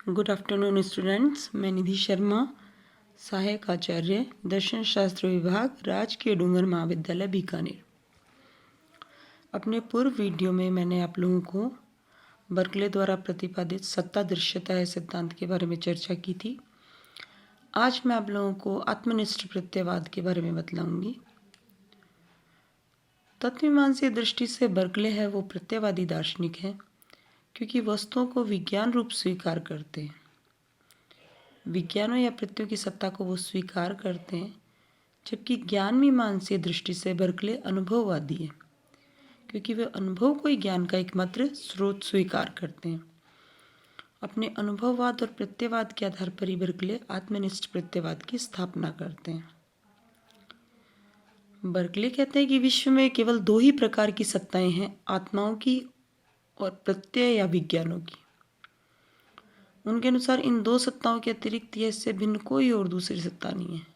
Good afternoon students. मैं निधि शर्मा, सहायक आचार्य दर्शन शास्त्र विभाग, राजकीय डूंगर महाविद्यालय बीकानेर। अपने पूर्व वीडियो में मैंने आप लोगों को बर्कले द्वारा प्रतिपादित सत्ता दृश्यता है सिद्धांत के बारे में चर्चा की थी। आज मैं आप लोगों को आत्मनिष्ठ प्रत्ययवाद के बारे में बतलाऊंगी। तत्वमीमांसीय दृष्टि से बर्कले है वो प्रत्ययवादी दार्शनिक है, क्योंकि वस्तुओं को विज्ञान रूप स्वीकार करते हैं। विज्ञानों या प्रत्ययों की सत्ता को वो स्वीकार करते हैं, जबकि ज्ञान मीमांसीय दृष्टि से बर्कले अनुभववादी है, क्योंकि वे अनुभव को ही ज्ञान का एकमात्र स्रोत स्वीकार करते हैं। अपने अनुभववाद और प्रत्ययवाद के आधार पर ही बर्कले आत्मनिष्ठ प्रत्ययवाद की स्थापना करते हैं। बर्कले कहते हैं कि विश्व में केवल दो ही प्रकार की सत्ताएं हैं, आत्माओं की और प्रत्यय या विज्ञानों की। उनके अनुसार इन दो सत्ताओं के अतिरिक्त या इससे भिन्न कोई और दूसरी सत्ता नहीं है,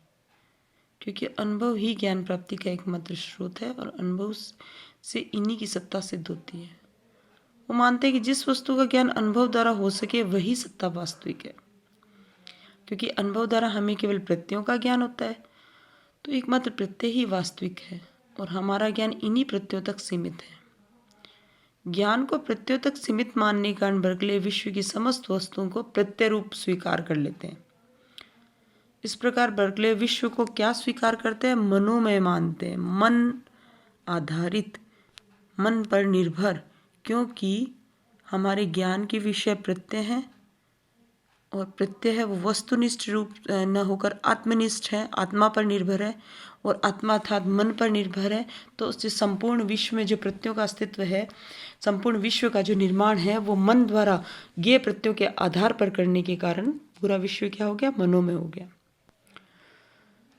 क्योंकि अनुभव ही ज्ञान प्राप्ति का एकमात्र स्रोत है और अनुभव से इन्हीं की सत्ता सिद्ध होती है। वो मानते हैं कि जिस वस्तु का ज्ञान अनुभव द्वारा हो सके वही सत्ता वास्तविक है। क्योंकि अनुभव द्वारा हमें केवल प्रत्ययों का ज्ञान होता है, तो एकमात्र प्रत्यय ही वास्तविक है और हमारा ज्ञान इन्हीं प्रत्ययों तक सीमित है। ज्ञान को प्रत्ययों तक सीमित मानने के कारण बर्कले विश्व की समस्त वस्तुओं को प्रत्यय रूप स्वीकार कर लेते हैं। इस प्रकार बर्कले विश्व को क्या स्वीकार करते हैं? मनोमय मानते हैं, मन आधारित, मन पर निर्भर, क्योंकि हमारे ज्ञान के विषय प्रत्यय हैं और प्रत्यय है वो वस्तुनिष्ठ रूप न होकर आत्मनिष्ठ है, आत्मा पर निर्भर है और आत्मा अर्थात मन पर निर्भर है। तो उससे संपूर्ण विश्व में जो प्रत्ययों का अस्तित्व है, संपूर्ण विश्व का जो निर्माण है वो मन द्वारा ज्ञेय प्रत्ययों के आधार पर करने के कारण पूरा विश्व क्या हो गया? मनोमय हो गया।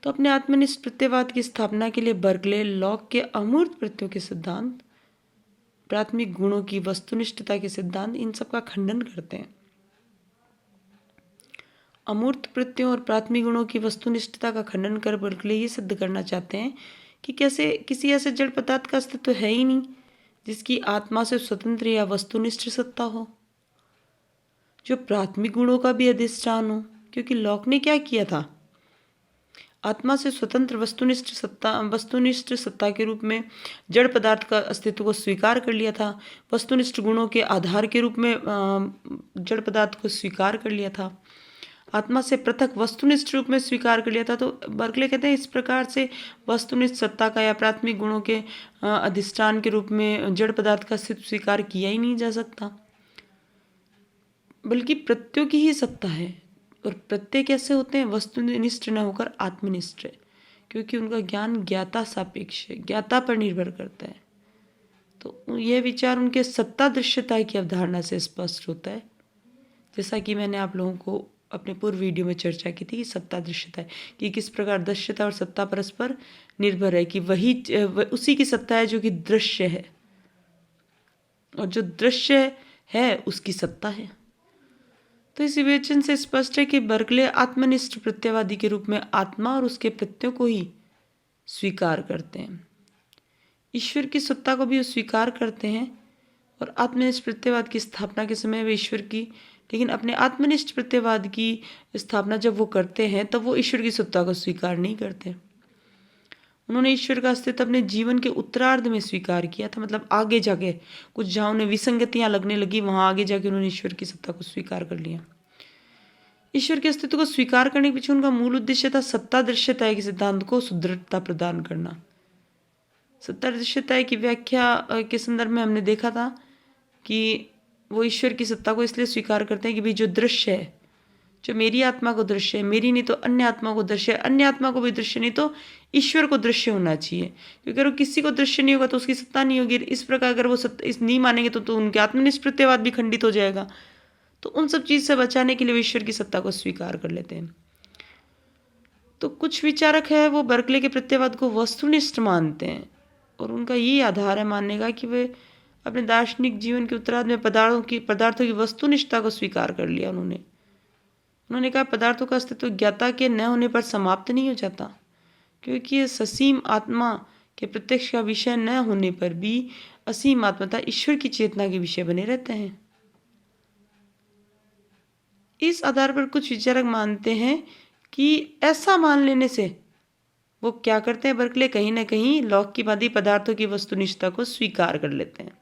तो अपने आत्मनिष्ठ प्रत्ययवाद की स्थापना के लिए बर्कले लॉक के अमूर्त प्रत्ययों के सिद्धांत, प्राथमिक गुणों की वस्तुनिष्ठता के सिद्धांत, इन सब का खंडन करते हैं। अमूर्त प्रत्ययों और प्राथमिक गुणों की वस्तुनिष्ठता का खंडन कर बर्कले ये सिद्ध करना चाहते हैं कि कैसे किसी ऐसे जड़ पदार्थ का अस्तित्व है ही नहीं जिसकी आत्मा से स्वतंत्र या वस्तुनिष्ठ सत्ता हो, जो प्राथमिक गुणों का भी अधिष्ठान हो। क्योंकि लॉक ने क्या किया था? आत्मा से स्वतंत्र वस्तुनिष्ठ सत्ता के रूप में जड़ पदार्थ का अस्तित्व को स्वीकार कर लिया था। वस्तुनिष्ठ गुणों के आधार के रूप में जड़ पदार्थ को स्वीकार कर लिया था। आत्मा से पृथक वस्तुनिष्ठ रूप में स्वीकार कर लिया था। तो बर्कले कहते हैं इस प्रकार से वस्तुनिष्ठ सत्ता का या प्राथमिक गुणों के अधिष्ठान के रूप में जड़ पदार्थ का अस्तित्व स्वीकार किया ही नहीं जा सकता, बल्कि प्रत्ययों की ही सत्ता है। और प्रत्यय कैसे होते हैं? वस्तुनिष्ठ न होकर आत्मनिष्ठ है, क्योंकि उनका ज्ञान ज्ञाता सापेक्ष है, ज्ञाता पर निर्भर करता है। तो यह विचार उनके सत्ता दृश्यता की अवधारणा से स्पष्ट होता है, जैसा कि मैंने आप लोगों को अपने पूर्व वीडियो में चर्चा की थी कि सत्ता दृश्यता है कि किस प्रकार दृश्यता और सत्ता परस्पर निर्भर है, कि वही उसी की सत्ता है जो कि दृश्य है और जो दृश्य है उसकी सत्ता है। तो इस विवेचन से स्पष्ट है कि बर्कले आत्मनिष्ठ प्रत्ययवादी के रूप में आत्मा और उसके प्रत्ययों को ही स्वीकार करते हैं। ईश्वर की सत्ता को भी स्वीकार करते हैं और आत्मनिष्ठ प्रत्ययवाद की स्थापना के समय वे ईश्वर की, लेकिन अपने आत्मनिष्ठ प्रत्ययवाद की स्थापना जब वो करते हैं तब वो ईश्वर की सत्ता को स्वीकार नहीं करते। उन्होंने ईश्वर का अस्तित्व अपने जीवन के उत्तरार्ध में स्वीकार किया था, मतलब आगे जाके कुछ जहाँ उन्हें विसंगतियाँ लगने लगी वहाँ आगे जाके उन्होंने ईश्वर की सत्ता को स्वीकार कर लिया। ईश्वर के अस्तित्व को स्वीकार करने के पीछे उनका मूल उद्देश्य था सत्ता दृश्यता के सिद्धांत को सुदृढ़ता प्रदान करना। सत्ता दृश्यता की व्याख्या के संदर्भ में हमने देखा था कि वो ईश्वर की सत्ता को इसलिए स्वीकार करते हैं कि भाई जो दृश्य है, जो मेरी आत्मा को दृश्य है, मेरी नहीं तो अन्य आत्मा को दृश्य है, अन्य आत्मा को भी दृश्य नहीं तो ईश्वर को दृश्य होना चाहिए। क्योंकि अगर वो किसी को दृश्य नहीं होगा तो उसकी सत्ता नहीं होगी। इस प्रकार अगर वो इस नहीं मानेंगे तो उनके आत्मनिष्ठ प्रत्ययवाद भी खंडित हो जाएगा। तो उन सब चीज से बचाने के लिए वे ईश्वर की सत्ता को स्वीकार कर लेते हैं। तो कुछ विचारक है वो बर्कले के प्रत्ययवाद को वस्तुनिष्ठ मानते हैं और उनका यही आधार है मानने का कि वे अपने दार्शनिक जीवन के उत्तरार्ध में पदार्थों की वस्तुनिष्ठता को स्वीकार कर लिया। उन्होंने कहा पदार्थों का अस्तित्व ज्ञाता के न होने पर समाप्त नहीं हो जाता, क्योंकि ये ससीम आत्मा के प्रत्यक्ष का विषय न होने पर भी असीम आत्मता ईश्वर की चेतना के विषय बने रहते हैं। इस आधार पर कुछ विचारक मानते हैं कि ऐसा मान लेने से वो क्या करते हैं, बर्कले कहीं ना कहीं लौकिकवादी पदार्थों की वस्तुनिष्ठता को स्वीकार कर लेते हैं।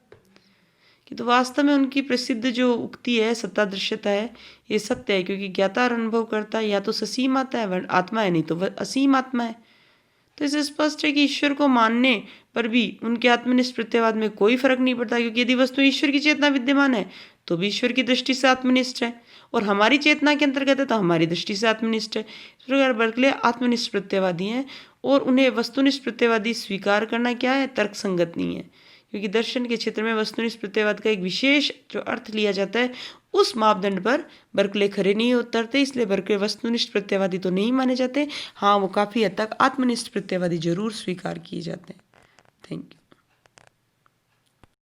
कि तो वास्तव में उनकी प्रसिद्ध जो उक्ति है सत्ता दृश्यता है, ये सत्य है, क्योंकि ज्ञाता और अनुभव करता या तो ससीम आत्मा है, आत्मा है, नहीं तो वह असीम आत्मा है। तो इससे स्पष्ट है कि ईश्वर को मानने पर भी उनके आत्मनिष्ठ प्रत्ययवाद में कोई फर्क नहीं पड़ता, क्योंकि यदि वस्तु ईश्वर की चेतना विद्यमान है तो भी ईश्वर की दृष्टि से आत्मनिष्ठ है, और हमारी चेतना के अंतर्गत है तो हमारी दृष्टि से आत्मनिष्ठ है। इस प्रकार बर्कले आत्मनिष्ठ प्रत्ययवादी हैं, और उन्हें वस्तुनिष्ठ प्रत्ययवादी स्वीकार करना क्या है, तर्क संगत नहीं है, क्योंकि दर्शन के क्षेत्र में वस्तुनिष्ठ प्रत्ययवाद का एक विशेष जो अर्थ लिया जाता है उस मापदंड पर बर्कले खरे नहीं उतरते। इसलिए बर्कले वस्तुनिष्ठ प्रत्ययवादी तो नहीं माने जाते, हाँ वो काफ़ी हद तक आत्मनिष्ठ प्रत्ययवादी जरूर स्वीकार किए जाते हैं। Thank you.